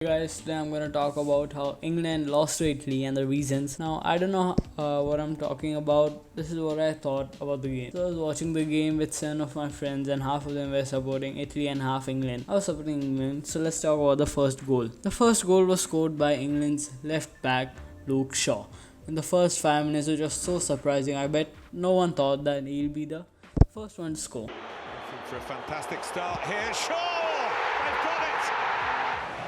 Hey guys, today I'm going to talk about how England lost to Italy and the reasons. Now, I don't know what I'm talking about. This is what I thought about the game. So, I was watching the game with 7 of my friends, and half of them were supporting Italy and half England. I was supporting England, so let's talk about the first goal. The first goal was scored by England's left back, Luke Shaw. In the first 5 minutes, which was so surprising. I bet no one thought that he'll be the first one to score. For a fantastic start here, Shaw! They've got it!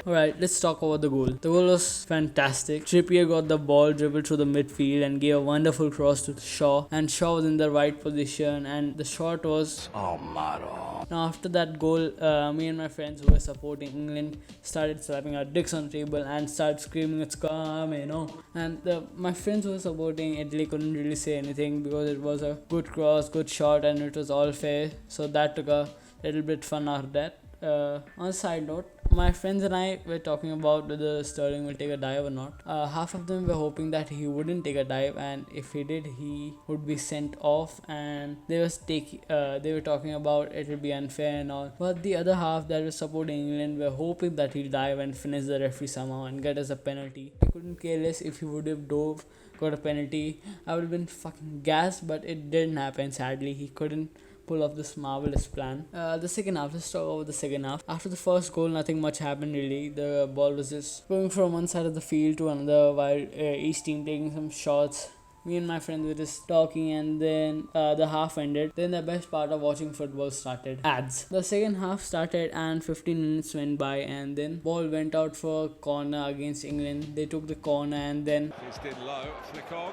Alright, let's talk about the goal. The goal was fantastic. Trippier got the ball, dribbled through the midfield and gave a wonderful cross to Shaw. And Shaw was in the right position and the shot was... Oh, Maro. Now after that goal, me and my friends who were supporting England started slapping our dicks on the table and started screaming, "It's come, you know." And my friends who were supporting Italy couldn't really say anything because it was a good cross, good shot and it was all fair. So that took a little bit fun out of that. On a side note, my friends and I were talking about whether Sterling will take a dive or not. Half of them were hoping that he wouldn't take a dive, and if he did, he would be sent off. And they were talking about it will be unfair and all. But the other half that was supporting England were hoping that he'll dive and finish the referee somehow and get us a penalty. I couldn't care less if he would have dove, got a penalty. I would have been fucking gassed, but it didn't happen. Sadly, he couldn't pull off this marvelous plan. The second half, let's talk about the second half. After the first goal, nothing much happened really. The ball was just going from one side of the field to another while each team taking some shots. Me and my friends were just talking, and then the half ended. Then the best part of watching football started. Ads. The second half started and 15 minutes went by, and then ball went out for a corner against England. They took the corner and then Just in low, flick on.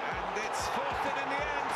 And it's forced in the end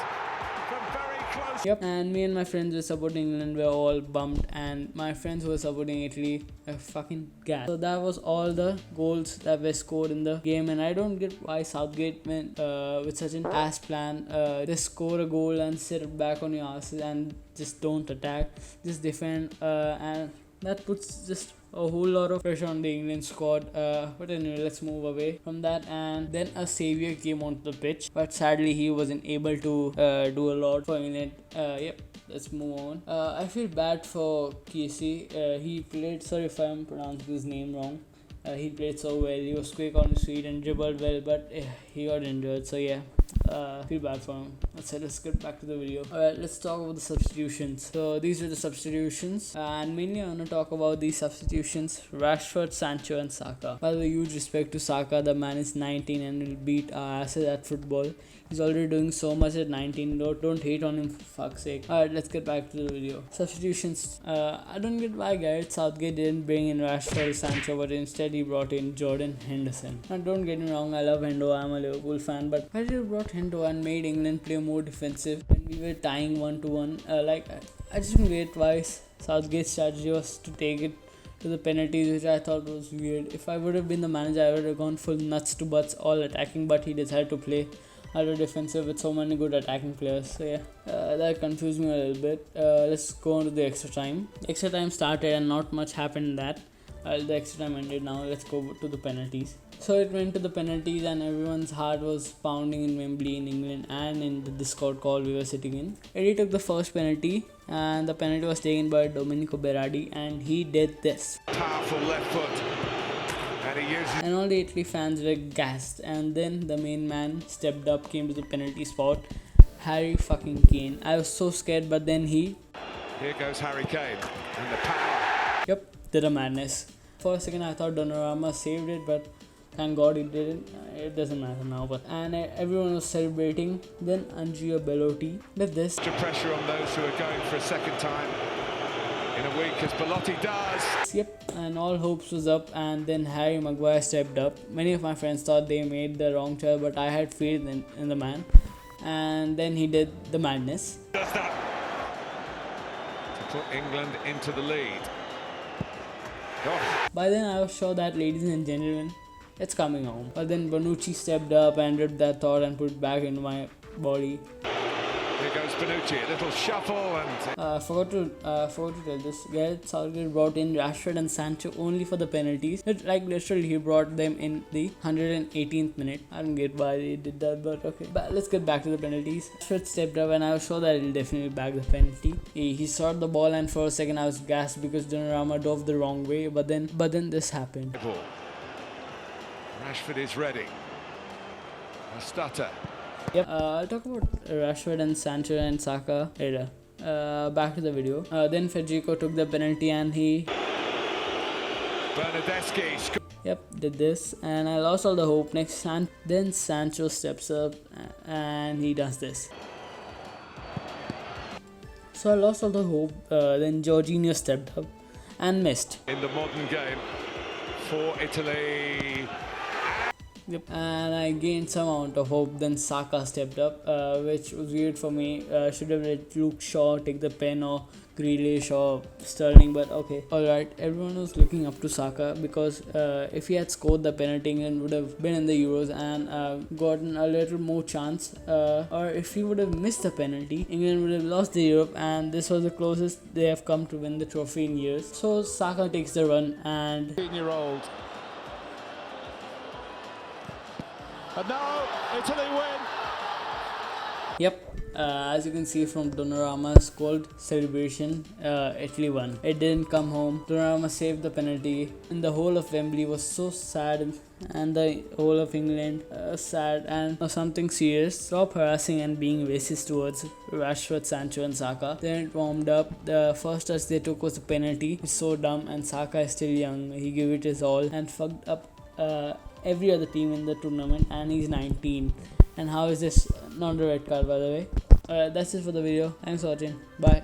from very close. Yep, and me and my friends were supporting England were all bummed, and my friends who were supporting Italy were fucking gassed. So that was all the goals that were scored in the game, and I don't get why Southgate went with such an ass plan. Just score a goal and sit back on your asses and just don't attack, just defend, and that puts just a whole lot of pressure on the England squad. But anyway, let's move away from that. And then a savior came onto the pitch, but sadly he wasn't able to do a lot for England. Yep, let's move on. I feel bad for Casey. He played, sorry if I'm pronouncing his name wrong. He played so well. He was quick on his feet and dribbled well, but he got injured. So yeah, feel bad for him. Let's get back to the video. Alright, let's talk about the substitutions. So these are the substitutions, and mainly I want to talk about these substitutions: Rashford, Sancho and Saka. By the way, huge respect to Saka. The man is 19 and will beat our asses at football. He's already doing so much at 19. Don't hate on him, for fuck's sake. Alright, let's get back to the video. Substitutions. I don't get why Gareth Southgate didn't bring in Rashford or Sancho, but instead he brought in Jordan Henderson. Now don't get me wrong, I love Hendo, I'm a Liverpool fan, but why did you brought Hendo and made England play more defensive when we were tying 1-1? I just don't get why Southgate's strategy was to take it to the penalties, which I thought was weird. If I would have been the manager, I would have gone full nuts to butts, all attacking, but he decided to play ultra defensive with so many good attacking players. So yeah, that confused me a little bit. Let's go on to the extra time. Extra time started and not much happened in that. The extra time ended. Now let's go to the penalties. So it went to the penalties and everyone's heart was pounding in Wembley in England and in the Discord call we were sitting in. Eddie took the first penalty and the penalty was taken by Domenico Berardi, and he did this. Powerful left foot. And he uses... And all the Italy fans were gassed, and then the main man stepped up, came to the penalty spot, Harry fucking Kane. I was so scared, but then he... Here goes Harry Kane. And the power. Yep, did a madness. For a second I thought Donnarumma saved it, but thank God he didn't. It doesn't matter now. And everyone was celebrating. Then Andrea Bellotti did this. Pressure on those who are going for a second time in a week, as Belotti does. Yep, and all hopes was up, and then Harry Maguire stepped up. Many of my friends thought they made the wrong choice, but I had faith in the man. And then he did the madness. Does that to put England into the lead. God. By then I was sure that, ladies and gentlemen, it's coming home. But then Bonucci stepped up and ripped that thought and put it back into my body. Here goes Bonucci, a little shuffle and Forgot to tell this. Gareth Southgate brought in Rashford and Sancho only for the penalties. Like literally, he brought them in the 118th minute. I don't get why he did that, but okay. But let's get back to the penalties. Rashford stepped up, and I was sure that he'll definitely bag the penalty. He shot the ball, and for a second I was gassed because Donnarumma dove the wrong way. But then this happened. Rashford is ready. A stutter. Yep. I'll talk about Rashford and Sancho and Saka later. Back to the video. Then Federico took the penalty and he Bernardeschi. Yep, did this, and I lost all the hope. Next, then Sancho steps up and he does this. So I lost all the hope. Then Jorginho stepped up and missed. In the modern game for Italy. Yep. And I gained some amount of hope. Then Saka stepped up, which was weird for me. Should have let Luke Shaw take the pen or Grealish or Sterling, but okay. Alright, everyone was looking up to Saka because if he had scored the penalty, England would have been in the Euros and gotten a little more chance. Or if he would have missed the penalty, England would have lost the Europe, and this was the closest they have come to win the trophy in years. So Saka takes the run and 18-year-old. And now Italy win. Yep. As you can see from Donnarumma's goal celebration, Italy won. It didn't come home. Donnarumma saved the penalty, and the whole of Wembley was so sad, and the whole of England sad and something serious. Stop harassing and being racist towards Rashford, Sancho, and Saka. Then it warmed up. The first touch they took was a penalty. It's so dumb, and Saka is still young. He gave it his all and fucked up every other team in the tournament, and he's 19. And how is this not a red card, by the way? That's it for the video. Thanks for watching. Bye.